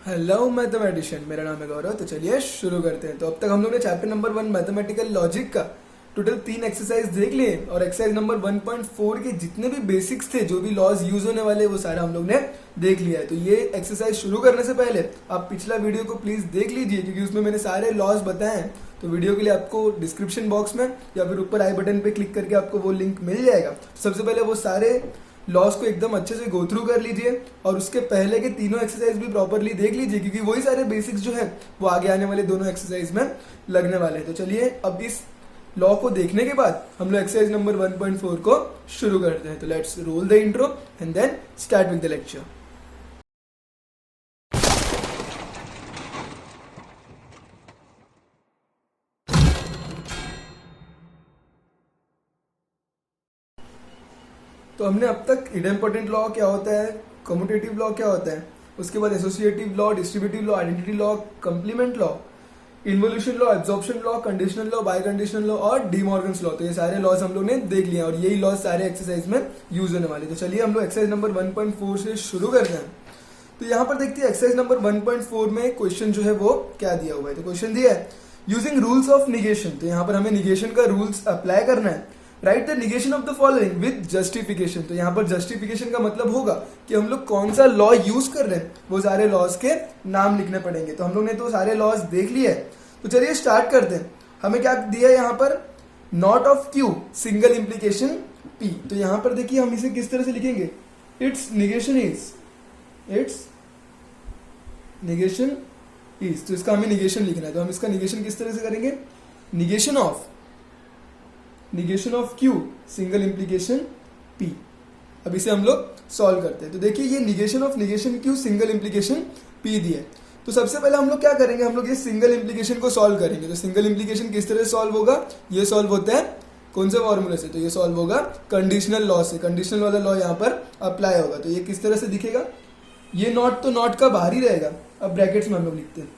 Hello mathematician, मेरा नाम है गौरव। तो चलिए शुरू करते हैं। तो अब तक हम लोग ने चैप्टर नंबर 1 मैथमेटिकल लॉजिक का टोटल 3 एक्सरसाइज देख लिए और एक्सरसाइज नंबर 1.4 के जितने भी बेसिक्स थे, जो भी लॉज यूज होने वाले, वो सारा हम लोग ने देख लिया है। तो ये एक्सरसाइज शुरू करने से पहले आप पिछला वीडियो को प्लीज देख लीजिए, क्योंकि उसमें मैंने सारे लॉज बताए हैं। तो वीडियो के लिए आपको डिस्क्रिप्शन बॉक्स में या फिर ऊपर आई बटन पे क्लिक करके आपको वो लिंक मिल जाएगा। सबसे पहले वो सारे लॉस को एकदम अच्छे से गो थ्रू कर लीजिए और उसके पहले के तीनों एक्सरसाइज भी प्रॉपरली देख लीजिए, क्योंकि वही सारे बेसिक्स जो है वो आगे आने वाले दोनों एक्सरसाइज में लगने वाले हैं। तो चलिए अब इस लॉ को देखने के बाद हम लोग एक्सरसाइज नंबर 1.4 को शुरू करते हैं। तो let's roll the intro and then start with the lecture. तो हमने अब तक इडेम्पोर्टेंट लॉ क्या होता है, कम्यूटेटिव लॉ क्या होता है, उसके बाद associative law, distributive law, identity law, complement law, involution law, absorption law, conditional law, bye conditional law और डी मॉर्गन्स लॉ। तो ये सारे लॉज हम लोग ने देख लिए और यही लॉज सारे एक्सरसाइज में यूज होने वाले। तो चलिए हम लोग एक्सरसाइज नंबर 1.4 से शुरू करते हैं। तो यहाँ पर देखते हैं एक्सरसाइज नंबर 1.4 में क्वेश्चन जो है वो क्या दिया हुआ है। तो क्वेश्चन दिया है यूजिंग रूल्स ऑफ निगेशन। तो यहाँ पर हमें निगेशन का रूल्स अप्लाई करना है। Right the negation of the following with justification. तो यहाँ पर जस्टिफिकेशन का मतलब होगा कि हम लोग कौन सा लॉ यूज कर रहे हैं, वो सारे लॉज के नाम लिखने पड़ेंगे। तो हम लोग ने तो सारे लॉज देख लिए है। तो चलिए स्टार्ट करते हैं। हमें क्या दिया है यहाँ पर, not of Q single implication P. तो यहाँ पर देखिए हम इसे किस तरह से लिखेंगे, इट्स निगेशन इज। तो इसका हमें निगेशन लिखना है। तो हम इसका निगेशन किस तरह से करेंगे, negation of Q single implication P. अब इसे हम लोग सॉल्व करते हैं। तो देखिए ये negation of negation Q single implication P दिया है। तो सबसे पहले हम लोग क्या करेंगे, हम लोग ये सिंगल इम्प्लीकेशन को सॉल्व करेंगे। तो सिंगल इम्प्लीकेशन किस तरह से सॉल्व होगा, ये सॉल्व होता है कौन से फॉर्मूले से, तो ये सॉल्व होगा कंडीशनल लॉ से। कंडीशनल वाला लॉ यहाँ पर अप्लाई होगा। तो ये किस तरह से दिखेगा, ये नॉट तो नॉट का बाहर ही रहेगा। अब ब्रैकेट्स में हम लोग लिखते हैं।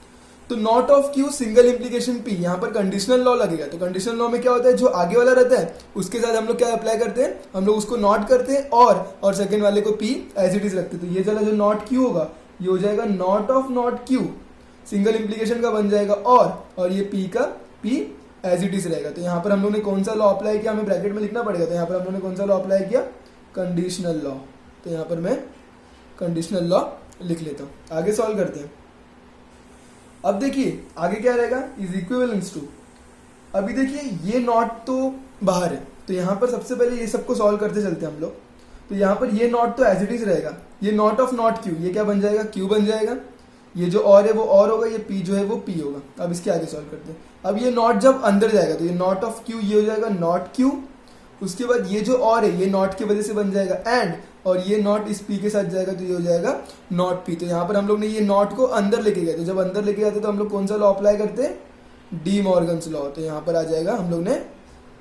तो not of Q single implication P, यहाँ पर कंडीशनल लॉ लगेगा। तो कंडीशनल लॉ में क्या होता है, जो आगे वाला रहता है उसके साथ हम लोग क्या अप्लाई करते हैं, हम लोग उसको नॉट करते हैं और सेकंड वाले को पी एज इट इज रखते हैं। तो ये चला जो नॉट क्यू होगा ये हो जाएगा not of not Q, single implication का बन जाएगा और ये पी का पी एज इट इज रहेगा। तो यहाँ पर हम लोग ने कौन सा लॉ अप्लाई किया, हमें ब्रैकेट में लिखना पड़ेगा। तो यहाँ पर हम लोग ने कौन सा लॉ अप्लाई किया, कंडीशनल लॉ। तो यहाँ पर मैं कंडीशनल लॉ लिख लेता हूँ। आगे सॉल्व करते हैं। अब देखिए आगे क्या रहेगा, इज इक्विवेलेंस टू। अभी देखिए ये नॉट तो बाहर है, तो यहाँ पर सबसे पहले ये सबको सॉल्व करते चलते हैं हम लोग। तो यहाँ पर ये नॉट तो एज इट इज रहेगा। ये नॉट ऑफ नॉट क्यू, ये क्या बन जाएगा, क्यू बन जाएगा। ये जो और है वो और होगा, ये पी जो है वो पी होगा। अब इसके आगे सॉल्व करते हैं। अब ये नॉट जब अंदर जाएगा तो ये नॉट ऑफ क्यू ये हो जाएगा नॉट क्यू। उसके बाद ये जो और है ये नॉट की वजह से बन जाएगा एंड, और ये नॉट इस पी के साथ जाएगा तो ये हो जाएगा नॉट पी। तो यहाँ पर हम लोग ने ये नॉट को अंदर लेके गए। तो जब अंदर लेके जाते तो हम लोग कौन सा लॉ अप्लाई करते हैं, डी मॉर्गन्स लॉ। तो यहाँ पर आ जाएगा हम लोग ने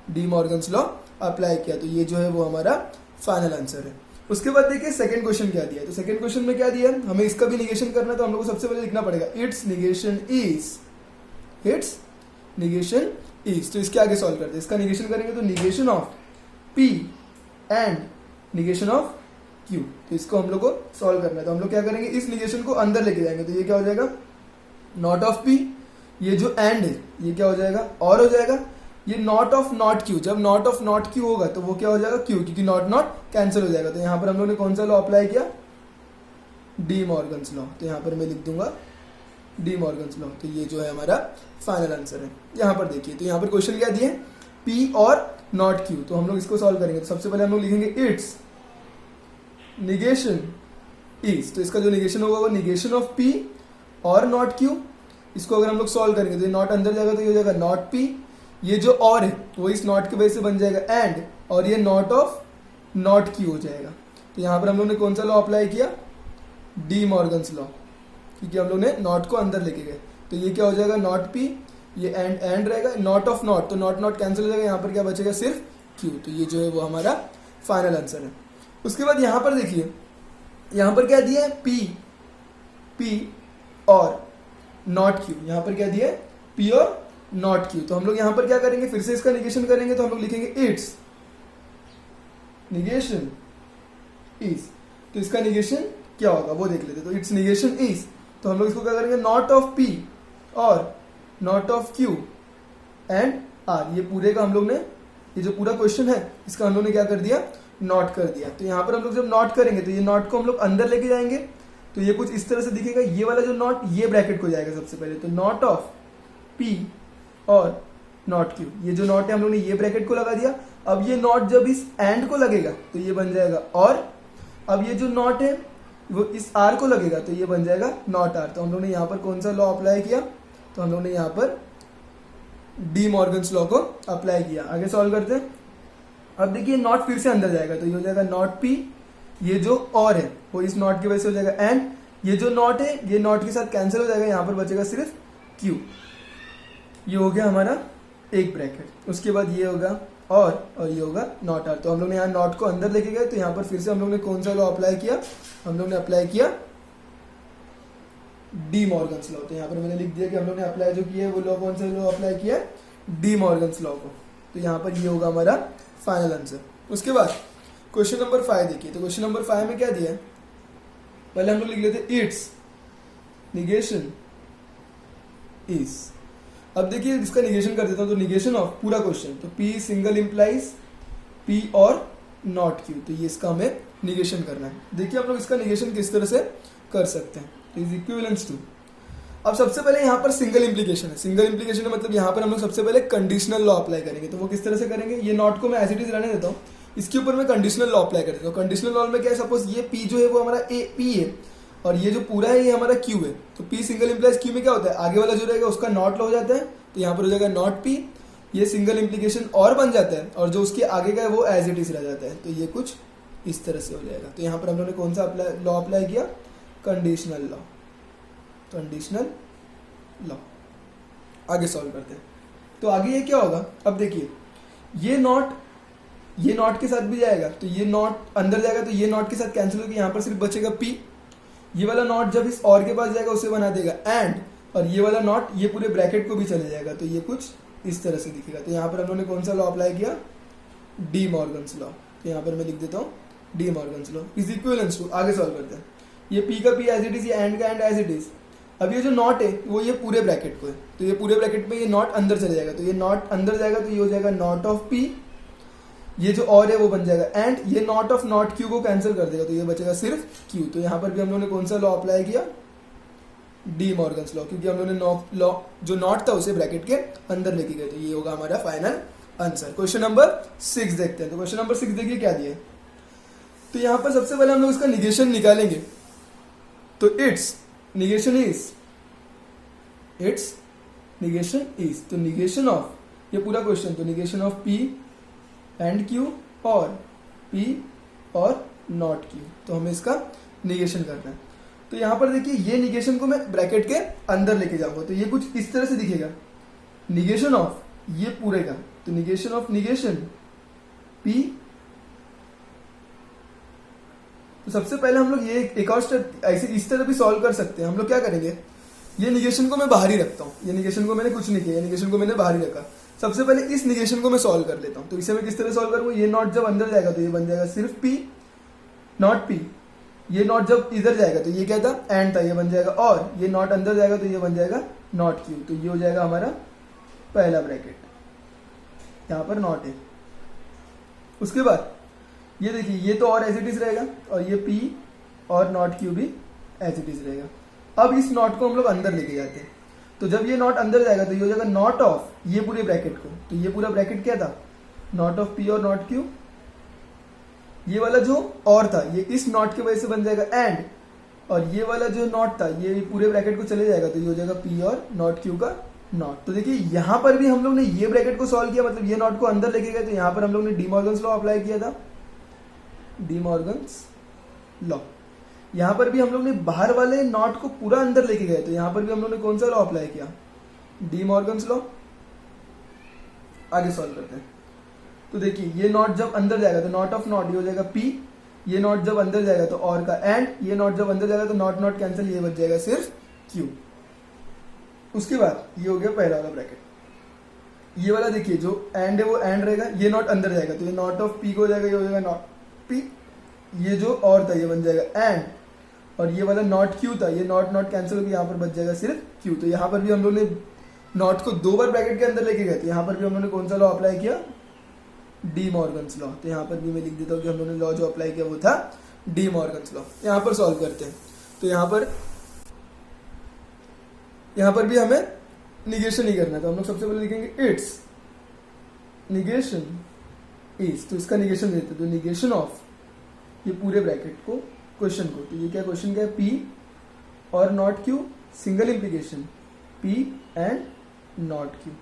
डी मॉर्गन्स लॉ अप्लाई किया। तो ये जो है वो हमारा फाइनल आंसर है। उसके बाद देखिए सेकंड क्वेश्चन क्या दिया है। तो सेकंड क्वेश्चन में क्या दिया है, हमें इसका भी निगेशन करना है। तो हम लोग को सबसे पहले लिखना पड़ेगा इट्स निगेशन इज। तो इसके आगे सॉल्व करते हैं। इसका निगेशन करेंगे तो negation of P and negation of Q. तो इसको हम लोग को सॉल्व करना है। तो हम लोग क्या करेंगे, इस निगेशन को अंदर लेके जाएंगे। तो ये क्या हो जाएगा, नॉट ऑफ पी, ये जो एंड है ये क्या हो जाएगा, और हो जाएगा। ये नॉट ऑफ नॉट क्यू, जब नॉट ऑफ नॉट क्यू होगा तो वो क्या हो जाएगा, क्यू, क्योंकि नॉट नॉट कैंसिल हो जाएगा। तो यहाँ पर हम लोग ने कौन सा लॉ अप्लाई किया, डी मॉर्गन्स लॉ। तो यहाँ पर मैं लिख दूंगा डी मॉर्गन्स लॉ। तो ये जो है हमारा फाइनल आंसर है। यहाँ पर देखिए, तो यहाँ पर क्वेश्चन क्या दिए, पी और नॉट क्यू। तो हम लोग इसको सॉल्व करेंगे। तो सबसे पहले हम लोग लिखेंगे इट्स निगेशन इज। तो इसका जो निगेशन होगा वो निगेशन ऑफ पी और नॉट क्यू। इसको अगर हम लोग सॉल्व करेंगे तो ये नॉट अंदर जाएगा तो ये हो जाएगा नॉट पी। ये जो और है वो इस नॉट की वजह से बन जाएगा एंड, और ये नॉट ऑफ नॉट क्यू हो जाएगा। तो यहाँ पर हम लोग ने कौन सा लॉ अप्लाई किया, डी मॉर्गन्स लॉ, क्योंकि हम लोग ने नॉट को अंदर लेके गए। तो ये क्या हो जाएगा, नॉट पी, ये एंड रहेगा, नॉट ऑफ नॉट, तो नॉट नॉट कैंसिल हो जाएगा। यहाँ पर क्या बचेगा, सिर्फ क्यू। तो ये जो है वो हमारा फाइनल आंसर है। उसके बाद यहाँ पर देखिए, यहाँ पर क्या दिया है, पी और नॉट क्यू। यहाँ पर क्या दिया है, पी और नॉट क्यू। तो हम लोग यहाँ पर क्या करेंगे, फिर से इसका निगेशन करेंगे। तो हम लोग लिखेंगे इट्स निगेशन इज। तो इसका निगेशन क्या होगा वो देख लेते। तो इट्स निगेशन इज, तो हम लोग इसको क्या करेंगे, नॉट ऑफ पी और not of Q and R, ये पूरे का हम लोग ने, ये जो पूरा क्वेश्चन है इसका हम लोग ने क्या कर दिया, नॉट कर दिया। तो यहाँ पर हम लोग जब नॉट करेंगे तो ये नॉट को हम लोग अंदर लेके जाएंगे, तो ये कुछ इस तरह से दिखेगा। ये वाला जो नॉट ये ब्रैकेट को जाएगा सबसे पहले, तो नॉट ऑफ पी और नॉट क्यू, ये जो नॉट है हम लोग ने ये ब्रैकेट को लगा दिया। अब ये नॉट जब इस एंड को लगेगा तो ये बन जाएगा और, अब ये जो नॉट है वो इस आर को लगेगा तो ये बन जाएगा नॉट आर। तो हम लोग ने यहाँ पर कौन सा लॉ अप्लाई किया, तो हम लोग ने यहाँ पर डी मॉर्गन्स लॉ को अप्लाई किया। आगे सॉल्व करते हैं। अब देखिए नॉट फिर से अंदर जाएगा तो ये हो जाएगा नॉट पी, ये जो और है वो इस नॉट की वजह से हो जाएगा एंड, ये जो नॉट है ये नॉट के साथ कैंसिल हो जाएगा, यहाँ पर बचेगा सिर्फ क्यू। ये हो गया हमारा एक ब्रैकेट। उसके बाद ये होगा और ये होगा नॉट आर। तो हम लोग ने यहाँ नॉट को अंदर लेके गए, तो यहाँ पर फिर से हम लोग ने कौन सा लॉ अप्लाई किया, हम लोग ने अप्लाई किया डी मॉर्गन्स लॉ। तो यहाँ पर मैंने लिख दिया कि हम लोग ने अप्लाई जो किया है वो लॉ कौन सा लॉ अप्लाई किया, डी मॉर्गन्स लॉ को। तो यहाँ पर ये होगा हमारा फाइनल आंसर। उसके बाद क्वेश्चन नंबर 5 देखिए। तो क्वेश्चन नंबर 5 में क्या दिया है, पहले हम लोग लिख लेते इट्स निगेशन इज। अब देखिए इसका निगेशन कर देता हूं, तो निगेशन ऑफ पूरा क्वेश्चन, तो पी सिंगल इंप्लाइज पी और नॉट क्यू, तो ये इसका हमें निगेशन करना है। देखिए हम लोग इसका निगेशन किस तरह से कर सकते हैं, इज इक्विवेलेंस टू। अब सबसे पहले यहाँ पर सिंगल इंप्लीकेशन है। सिंगल इंप्लीकेशन का मतलब यहाँ पर हम लोग सबसे पहले कंडीशनल लॉ अप्लाई करेंगे। तो वो किस तरह से करेंगे, ये नॉट को मैं एज इट इज रहने देता हूँ, इसके ऊपर मैं कंडीशनल लॉ अप्लाई कर देता हूँ। कंडीशनल लॉ में क्या है, सपोज ये पी जो है वो हमारा ए पी है और ये जो पूरा है ये हमारा क्यू है। तो पी सिंगल इंप्लाइज क्यू में क्या होता है, आगे वाला जो रहेगा उसका नॉट लॉ हो जाता है, तो यहाँ पर हो जाएगा नॉट पी, ये सिंगल इंप्लीकेशन और बन जाता है और जो उसके आगे का है वो एज इट इज रह जाता है। तो ये कुछ इस तरह से हो जाएगा। तो यहाँ पर हम लोगों ने कौन सा लॉ अप्लाई किया, कंडीशनल लॉ, कंडीशनल लॉ। आगे सॉल्व करते हैं। तो आगे ये क्या होगा, अब देखिए ये नॉट के साथ भी जाएगा, तो ये नॉट अंदर जाएगा तो ये नॉट के साथ कैंसिल होकर यहाँ पर सिर्फ बचेगा पी। ये वाला नॉट जब इस और के पास जाएगा उसे बना देगा एंड, और ये वाला नॉट ये पूरे ब्रैकेट को भी चले जाएगा, तो ये कुछ इस तरह से दिखेगा। तो यहाँ पर हम लोगों ने कौन सा लॉ अप्लाई किया, डी मॉर्गन्स लॉ। तो यहाँ पर मैं लिख देता हूँ De Morgan's law is equivalence to. आगे सॉल्व करते हैं। ये पी का पी एज इट इज, ये एंड का एंड एज इट इज। अब ये जो नॉट है वो ये पूरे ब्रैकेट को है, तो ये पूरे ब्रैकेट में ये नॉट अंदर चले जाएगा, तो ये नॉट अंदर जाएगा तो ये हो जाएगा नॉट ऑफ पी, ये जो और है वो बन जाएगा एंड, ये नॉट ऑफ नॉट क्यू को कैंसिल कर देगा, तो ये बचेगा सिर्फ क्यू। तो यहाँ पर भी हम लोगों ने कौन सा लॉ अप्लाई किया, डी मॉर्गन्स लॉ, क्योंकि हम लोगों ने लॉ जो नॉट था उसे ब्रैकेट के अंदर लेके गए। तो ये होगा हमारा फाइनल आंसर। क्वेश्चन नंबर 6 देखते हैं। तो क्वेश्चन नंबर 6 देखिए क्या दिया है। तो यहाँ पर सबसे पहले हम लोग इसका निगेशन निकालेंगे। तो इट्स निगेशन इज, तो निगेशन ऑफ, ये पूरा क्वेश्चन, तो negation of P and Q और पी और नॉट क्यू, तो हमें इसका निगेशन करना है। तो यहाँ पर देखिए ये निगेशन को मैं ब्रैकेट के अंदर लेके जाऊंगा, तो ये कुछ इस तरह से दिखेगा, निगेशन ऑफ ये पूरे का, तो निगेशन ऑफ निगेशन पी। तो सबसे पहले हम लोग ये एक और स्टेप ऐसे इस तरह भी सॉल्व कर सकते हैं। हम लोग क्या करेंगे, ये निगेशन को मैं बाहर ही रखता हूँ, ये निगेशन को मैंने कुछ नहीं किया, ये निगेशन को मैंने बाहर ही रखा। सबसे पहले इस निगेशन को मैं सॉल्व कर लेता हूँ। तो इसे मैं किस तरह सॉल्व करूँगा, ये नॉट जब अंदर जाएगा तो ये बन जाएगा सिर्फ पी नॉट पी, ये नॉट जब इधर जाएगा तो ये क्या था, एंड था, ये बन जाएगा, और ये नॉट अंदर जाएगा तो ये बन जाएगा नॉट क्यू। तो ये हो जाएगा हमारा पहला ब्रैकेट, यहाँ पर नॉट है। उसके बाद ये देखिए ये तो और एज इट इज रहेगा, और ये पी और नॉट क्यू भी एज इट इज रहेगा। अब इस नॉट को हम लोग अंदर लेके जाते हैं, तो जब ये नॉट अंदर जाएगा तो ये हो जाएगा नॉट ऑफ ये पूरे ब्रैकेट को, तो ये पूरा ब्रैकेट क्या था, नॉट ऑफ पी और नॉट क्यू। ये वाला जो और था ये इस नॉट की वजह से बन जाएगा एंड, और ये वाला जो नॉट था ये पूरे ब्रैकेट को चले जाएगा, तो ये हो जाएगा पी और नॉट क्यू का नॉट। तो देखिए यहाँ पर भी हम लोग ने ये ब्रैकेट को सॉल्व किया, मतलब ये नॉट को अंदर लेके गए, तो यहाँ पर हम लोग ने डी मॉर्गन्स लॉ अप्लाई किया था, डी मॉर्गन्स लॉ। यहाँ पर भी हम लोग ने बाहर वाले नॉट को पूरा अंदर लेके गए, तो यहाँ पर भी हम लोग ने कौन सा लॉ अप्लाई किया, डी मॉर्गन्स लॉ। आगे सॉल्व करते हैं। तो देखिए ये नॉट जब अंदर जाएगा तो नॉट ऑफ नॉट ये हो जाएगा पी, ये नॉट जब अंदर जाएगा तो और का एंड, ये नॉट जब अंदर जाएगा तो नॉट नॉट कैंसिल, ये बच जाएगा सिर्फ क्यू। उसके बाद ये हो गया पहला वाला ब्रैकेट। ये वाला देखिए जो एंड है वो एंड रहेगा, ये नॉट अंदर जाएगा तो ये नॉट ऑफ पी को हो जाएगा, ये हो जाएगा नॉट पी, ये जो और था ये बन जाएगा एंड, और ये वाला नॉट क्यू था, ये नॉट नॉट कैंसिल होकर यहाँ पर बच जाएगा सिर्फ क्यू। तो यहाँ पर भी हम लोग ने नॉट को 2 बार ब्रैकेट के अंदर लेके गए, तो यहाँ पर भी हम लोग ने कौन सा लॉ अप्लाई किया, डी मॉर्गन्स लॉ। तो यहाँ पर भी मैं लिख देता हूँ कि हम लोगों ने लॉ जो अप्लाई किया वो था डी मॉर्गन्स लॉ। यहाँ पर सॉल्व करते हैं, तो यहाँ पर भी हमें निगेशन ही करना है, तो हम लोग सबसे पहले लिखेंगे इट्स निगेशन इज, तो इसका निगेशन देते हैं, तो निगेशन ऑफ ये पूरे ब्रैकेट को क्वेश्चन को, तो ये क्या क्वेश्चन क्या है, पी और not Q single implication P and not Q.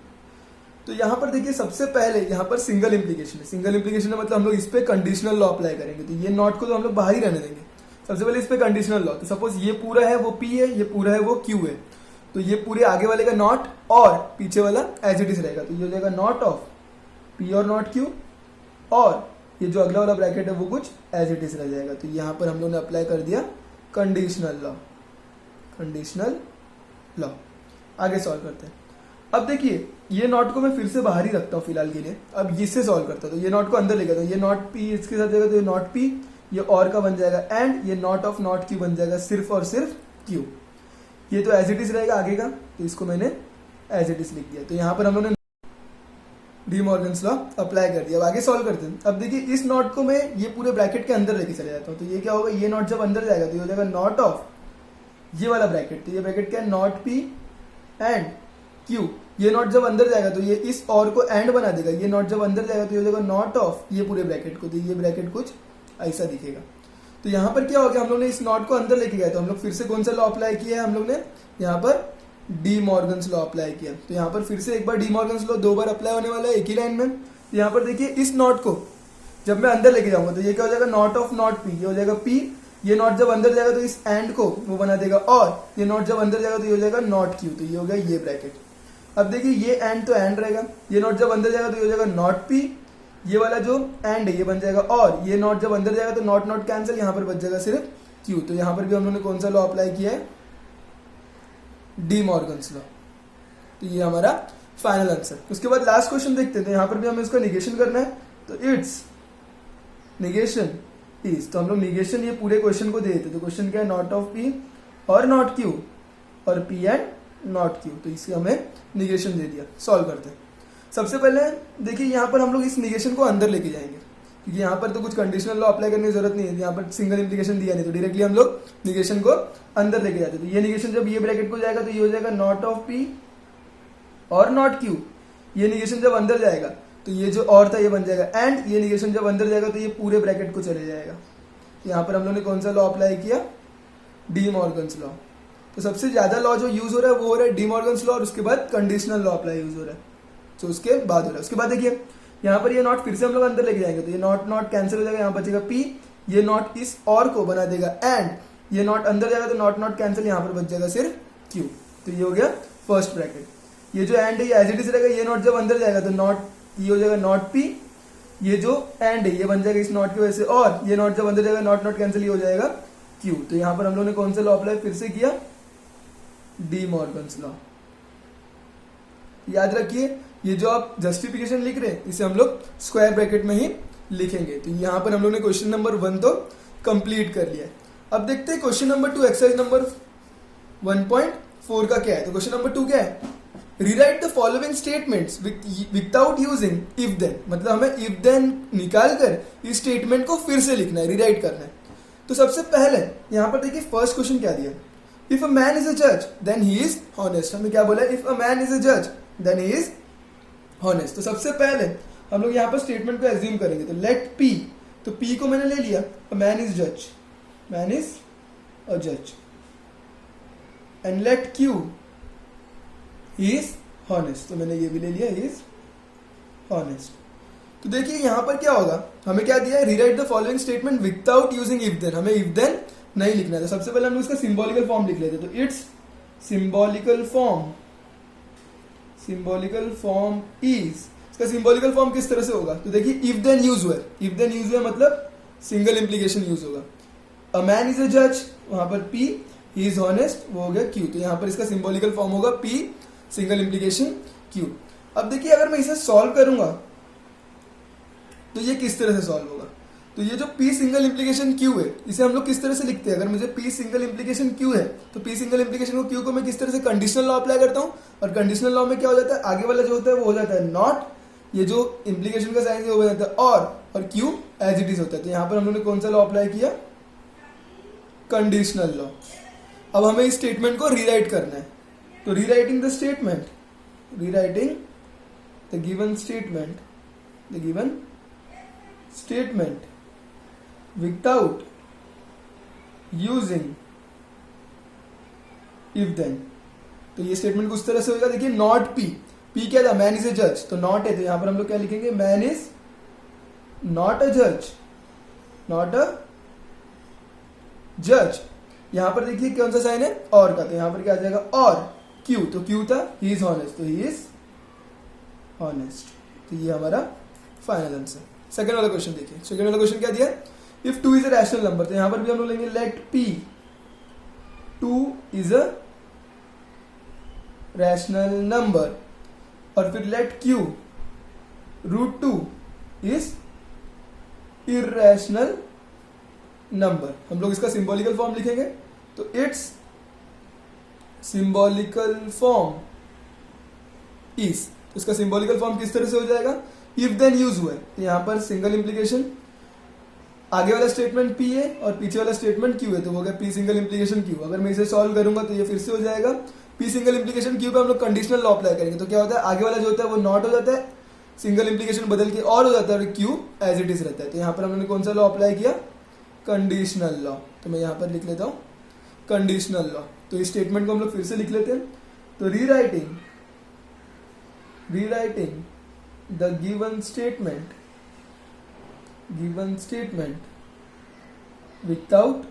तो यहाँ पर देखिए सबसे पहले यहाँ पर सिंगल इम्प्लीकेशन है, सिंगल इम्प्लीकेशन है मतलब हम लोग इस पे कंडीशनल लॉ अप्लाई करेंगे। तो ये नॉट को तो हम लोग बाहर ही रहने देंगे, सबसे पहले इस पे कंडीशनल लॉ। तो सपोज ये पूरा है वो पी है, ये पूरा है वो क्यू है, तो ये पूरे आगे वाले का नॉट और पीछे वाला एज इट इज रहेगा। तो ये हो जाएगा नॉट ऑफ पी और नॉट क्यू, और ये जो अगला वाला ब्रैकेट है वो कुछ एज इट इज रह जाएगा। तो यहाँ पर हम लोगों ने अप्लाई कर दिया कंडीशनल लॉ, कंडीशनल लॉ। आगे सॉल्व करते हैं। अब देखिए ये नॉट को मैं फिर से बाहर ही रखता हूँ फिलहाल के लिए, अब इससे सॉल्व करता हूँ। तो ये नॉट को अंदर लेकर, तो ये नॉट पी इसके साथ जाएगा, तो ये नॉट पी ये और का बन जाएगा, एंड ये नॉट ऑफ नॉट क्यू बन जाएगा सिर्फ और सिर्फ क्यू। ये तो एज इट इज रहेगा आगे का, तो इसको मैंने एज इट इज लिख दिया। तो यहाँ पर हम लोगों ने डी मॉर्गन्स लॉ अप्लाई कर दिया। अब आगे सॉल्व करते हैं। अब देखिए इस नॉट को मैं ये पूरे ब्रैकेट के अंदर लेके चले जाता हूँ, तो ये क्या होगा, ये नॉट जब अंदर जाएगा तो ये हो जाएगा नॉट ऑफ ये वाला ब्रैकेट, तो ये ब्रैकेट क्या है, नॉट पी एंड क्यू। ये नॉट जब अंदर जाएगा तो ये इस और को एंड बना देगा, ये नॉट जब अंदर जाएगा तो ये हो जाएगा नॉट ऑफ ये पूरे ब्रैकेट को, तो ये ब्रैकेट कुछ ऐसा दिखेगा। तो यहाँ पर क्या हो गया, हम लोग ने इस नॉट को अंदर लेके गए, तो हम लोग फिर से कौन सा लॉ अप्लाई किया है, हम लोग ने यहाँ पर डी मॉर्गन्स लॉ अप्लाई किया। तो यहाँ पर फिर से एक बार डी मॉर्गन्स लॉ 2 बार अप्लाई होने वाला है एक ही लाइन में। तो यहाँ पर देखिए इस नॉट को जब मैं अंदर लेके जाऊंगा तो ये क्या हो जाएगा, नॉट ऑफ नॉट पी, ये हो जाएगा पी। ये नॉट जब अंदर जाएगा तो इस एंड को वो बना देगा, और ये नॉट जब अंदर जाएगा तो ये हो जाएगा नॉट क्यू, तो ये हो गया ये ब्रैकेट। अब देखिए ये एंड तो एंड रहेगा, ये नॉट जब अंदर जाएगा तो ये हो जाएगा नॉट पी, ये वाला जो एंड है ये बन जाएगा, और ये नॉट जब अंदर जाएगा तो नॉट नॉट कैंसिल, यहाँ पर बच जाएगा सिर्फ क्यू। तो यहाँ पर भी हम लोगों ने कौन सा लॉ अप्लाई किया है, डी मॉर्गन्स लॉ। तो ये हमारा फाइनल आंसर। उसके बाद लास्ट क्वेश्चन देखते हैं, तो यहाँ पर भी हमें इसका निगेशन करना है। तो इट्स निगेशन इज, तो हम लोग निगेशन ये पूरे क्वेश्चन को दे देते। तो क्वेश्चन क्या है, नॉट ऑफ पी और नॉट क्यू और पी एंड नॉट क्यू, तो इससे हमें निगेशन दे दिया। सॉल्व करते हैं। सबसे पहले देखिए यहाँ पर हम लोग इस निगेशन को अंदर लेके जाएंगे, क्योंकि यहाँ पर तो कुछ कंडीशनल लॉ अप्लाई करने की जरूरत नहीं है, यहाँ पर सिंगल इम्प्लीकेशन दिया नहीं, तो डायरेक्टली हम लोग निगेशन को अंदर लेके जाते हैं। तो ये निगेशन जब ये ब्रैकेट को जाएगा तो ये हो जाएगा नॉट ऑफ पी और नॉट क्यू। ये निगेशन जब अंदर जाएगा तो ये जो और था ये बन जाएगा, एंड ये निगेशन जब अंदर जाएगा तो ये पूरे ब्रैकेट को चले जाएगा। यहाँ पर हम लोग ने कौन सा लॉ अप्लाई किया, डी मॉर्गन्स लॉ। तो सबसे ज्यादा लॉ जो यूज हो रहा है वो हो रहा है डी मॉर्गन्स लॉ, और उसके बाद कंडीशनल लॉ अप्लाई यूज हो रहा है, तो उसके बाद हो रहा है। उसके बाद देखिए यहाँ पर ये नॉट फिर से हम लोग अंदर लेके जाएंगे, तो ये नॉट नॉट कैंसिल हो जाएगा, यहाँ बचेगा पी, ये नॉट इस और को बना देगा, एंड ये नॉट अंदर जाएगा तो नॉट नॉट कैंसिल, यहाँ पर बच जाएगा सिर्फ क्यू। तो ये हो गया फर्स्ट ब्रैकेट। ये जो एंड है ये एज इट इज रहेगा, ये नॉट जब अंदर जाएगा तो नॉट ये हो जाएगा नॉट पी, ये जो एंड है ये बन जाएगा इस नॉट की वजह से, और ये नॉट जब अंदर जाएगा नॉट नॉट कैंसिल, ये हो जाएगा क्यू। तो यहाँ पर हम लोगों ने कौन सा लॉ अप्लाई फिर से किया, डी मॉर्गन्स लॉ। याद रखिए ये जो आप जस्टिफिकेशन लिख रहे हैं इसे हम लोग स्क्वायर ब्रैकेट में ही लिखेंगे। तो यहाँ पर हम लोग ने क्वेश्चन नंबर 1 तो कंप्लीट कर लिया है। अब देखते हैं क्वेश्चन नंबर 2 एक्सरसाइज नंबर 1.4 का क्या है। तो क्वेश्चन नंबर 2 क्या है, rewrite the following statements without using if then, मतलब हमें इफ देन निकाल कर इस स्टेटमेंट को फिर से लिखना है, रीराइट करना है। तो सबसे पहले यहाँ पर देखिए फर्स्ट क्वेश्चन क्या दिया, if a man is a जज देन ही इज हॉनेस्ट। हमें क्या बोला, if a man is a जज देन ही इज हॉनेस्ट। तो सबसे पहले हम लोग यहाँ पर स्टेटमेंट को एज्यूम करेंगे। तो लेट पी, तो पी को मैंने ले लिया, अ मैन इज जज, मैन इज अ जज, and let Q he is honest, तो मैंने ये भी ले लिया, ही इज हॉनेस्ट। तो देखिए यहाँ पर क्या होगा, हमें क्या दिया है, rewrite the following statement without using if then. हमें इफ देन नहीं लिखना है। तो सबसे पहले हम इसका सिंबॉलिकल फॉर्म लिख लेते हैं। तो it's symbolical form, symbolical form is, इसका सिंबॉलिकल फॉर्म किस तरह से होगा, तो देखिए इफ देन यूज हुआ है, इफ देन यूज हुआ मतलब सिंगल इंप्लीकेशन यूज होगा। अ मैन इज अ जज, वहां पर पी, ही इज हॉनेस्ट, वो हो गया क्यू। तो यहाँ पर इसका सिंबॉलिकल फॉर्म होगा पी सिंगल इंप्लीकेशन क्यू। अब देखिए अगर मैं इसे सॉल्व करूंगा तो ये किस तरह से सॉल्व होगा। तो ये जो P सिंगल इम्प्लीकेशन Q है इसे हम लोग किस तरह से लिखते हैं? अगर मुझे P सिंगल इम्प्लीकेशन Q है तो P सिंगल इम्प्लीकेशन को Q को मैं किस तरह से कंडीशनल लॉ अप्लाई करता हूँ, और कंडीशनल लॉ में क्या हो जाता है, आगे वाला जो होता है वो हो जाता है नॉट, ये जो इम्प्लीकेशन का साइन है वो हो जाता है और Q एज इट इज होता है। तो यहाँ पर हम लोगों ने कौन सा लॉ अप्लाई किया? Conditional law. अब हमें इस स्टेटमेंट को रीराइट करना है, तो rewriting the statement, rewriting the given statement, the given statement without using if then. तो ये स्टेटमेंट कुछ तरह से होगा, देखिए नॉट पी, पी क्या था, मैन इज ए जज, तो नॉट है, तो यहां पर हम लोग क्या लिखेंगे, मैन इज नॉट अ जज, नॉट अ जज। यहां पर देखिए कौन सा साइन है, और का, तो यहां पर क्या आ जाएगा, और क्यू, तो क्यू था ही इज ऑनेस्ट, तो ही इज ऑनेस्ट। तो ये हमारा फाइनल आंसर। सेकंड वाला क्वेश्चन देखिए, सेकंड वाला क्वेश्चन क्या दिया, if 2 is a rational number, तो यहां पर भी हम लोग लेंगे let P 2 is a rational number, और फिर let Q √2 is irrational number. हम लोग इसका सिंबॉलिकल फॉर्म लिखेंगे, तो इट्स सिंबॉलिकल फॉर्म इज, तो इसका सिंबॉलिकल फॉर्म किस तरह से हो जाएगा, इफ देन यूज हुआ है, तो यहां पर सिंगल इंप्लीकेशन, आगे वाला स्टेटमेंट P है और पीछे वाला स्टेटमेंट Q है, तो वो गया P सिंगल इंप्लीकेशन Q। अगर मैं इसे सॉल्व करूंगा तो ये फिर से हो जाएगा P सिंगल इंप्लीकेशन Q पे हम लोग कंडीशनल लॉ अप्लाई करेंगे, तो क्या होता है, आगे वाला जो होता है वो नॉट हो जाता है, सिंगल इंप्लीकेशन बदल के और हो जाता है, और Q एज इट इज रहता है। तो यहाँ पर हमने कौन सा लॉ अप्लाई किया, कंडीशनल लॉ। तो मैं यहाँ पर लिख लेता हूँ कंडीशनल लॉ। तो इस स्टेटमेंट को हम लोग फिर से लिख लेते हैं, तो rewriting the given statement without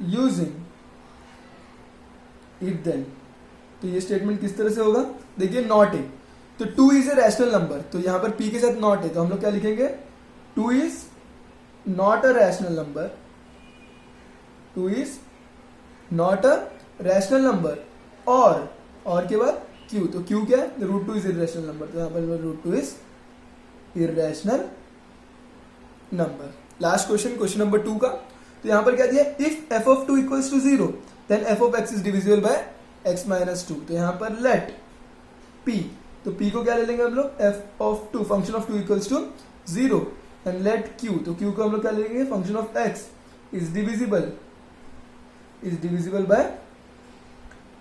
using if then. तो ये स्टेटमेंट किस तरह से होगा, देखिए नॉट है, तो 2 इज ए रैशनल नंबर, तो यहां पर P के साथ नॉट है, तो हम लोग क्या लिखेंगे, 2 is not a rational number, 2 is not a rational number, और के बाद Q, तो Q क्या है, √2 इज इर्रेशनल नंबर, तो यहां पर √2 is irrational number. Last question, question number 2 का, तो यहां पर क्या दिया, if f of 2 equals to 0 then f of x is divisible by x minus 2। तो यहां पर लेट p, तो p को क्या ले लेंगे हम लोग, f of 2, function of 2 equals to 0, and let q, तो q को हम लोग क्या ले लेंगे, function of x is divisible by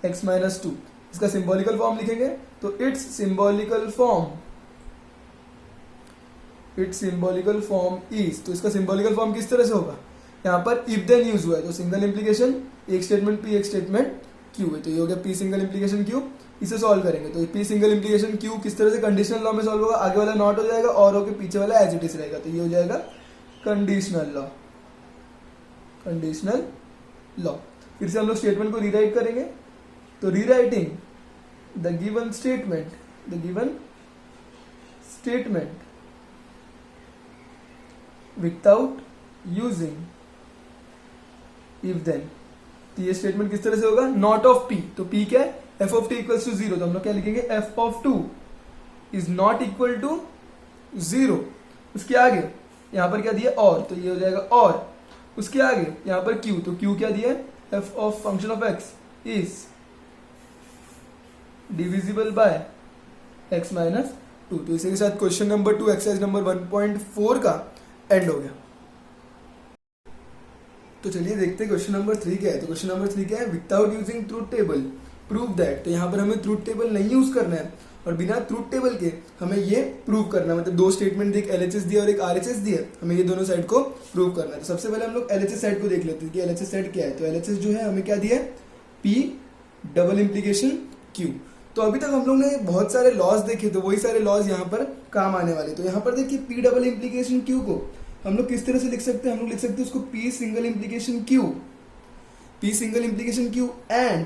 x minus 2। इसका सिंबॉलिकल फॉर्म लिखेंगे, तो इट्स सिंबॉलिकल फॉर्म इज, तो इसका सिंबॉलिकल फॉर्म किस तरह से होगा, यहाँ पर इफ देन यूज हुआ है, तो सिंगल इंप्लीकेशन, एक स्टेटमेंट P एक स्टेटमेंट Q है, तो ये हो गया P सिंगल इंप्लीकेशन Q। इसे सॉल्व करेंगे, तो P सिंगल इंप्लीकेशन Q किस तरह से कंडीशनल लॉ में सॉल्व होगा, आगे वाला नॉट हो जाएगा और होके पीछे वाला एज इट इज रहेगा, तो ये हो जाएगा कंडीशनल लॉ। फिर से हम लोग स्टेटमेंट को रीराइट करेंगे, तो rewriting the given statement without using if then. तो ये स्टेटमेंट किस तरह से होगा, नॉट ऑफ P, तो P क्या है, f of t equals to 0, तो हम लोग क्या लिखेंगे, f of 2 is not equal to 0। उसके आगे यहां पर क्या दिया, और, तो ये हो जाएगा और, उसके आगे यहां पर Q, तो Q क्या दिया है, f of function of x is divisible by x minus 2। तो इसी के साथ क्वेश्चन नंबर 2 एक्सरसाइज नंबर 1.4 का एंड हो गया। तो चलिए देखते हैं क्वेश्चन नंबर 3 क्या है। तो क्वेश्चन नंबर 3 क्या है, without using truth table prove that. तो यहाँ पर हमें ट्रूथ टेबल नहीं यूज करना है, और बिना ट्रूथ टेबल के हमें ये प्रूव करना है, मतलब दो स्टेटमेंट, एक LHS दिया और एक RHS दिया, हमें ये दोनों साइड को प्रूव करना है। तो सबसे पहले हम लोग LHS साइड को देख लेते हैं कि LHS साइड क्या है। तो LHS जो है हमें क्या दिया है, P डबल इंप्लीकेशन Q। तो अभी तक हम लोग ने बहुत सारे लॉज देखे, तो वही सारे लॉज यहाँ पर काम आने वाले। तो यहाँ पर देखिए P डबल इंप्लीकेशन Q को हम लोग किस तरह से लिख सकते हैं, हम लोग लिख सकते हैं उसको P single implication Q, P single implication Q and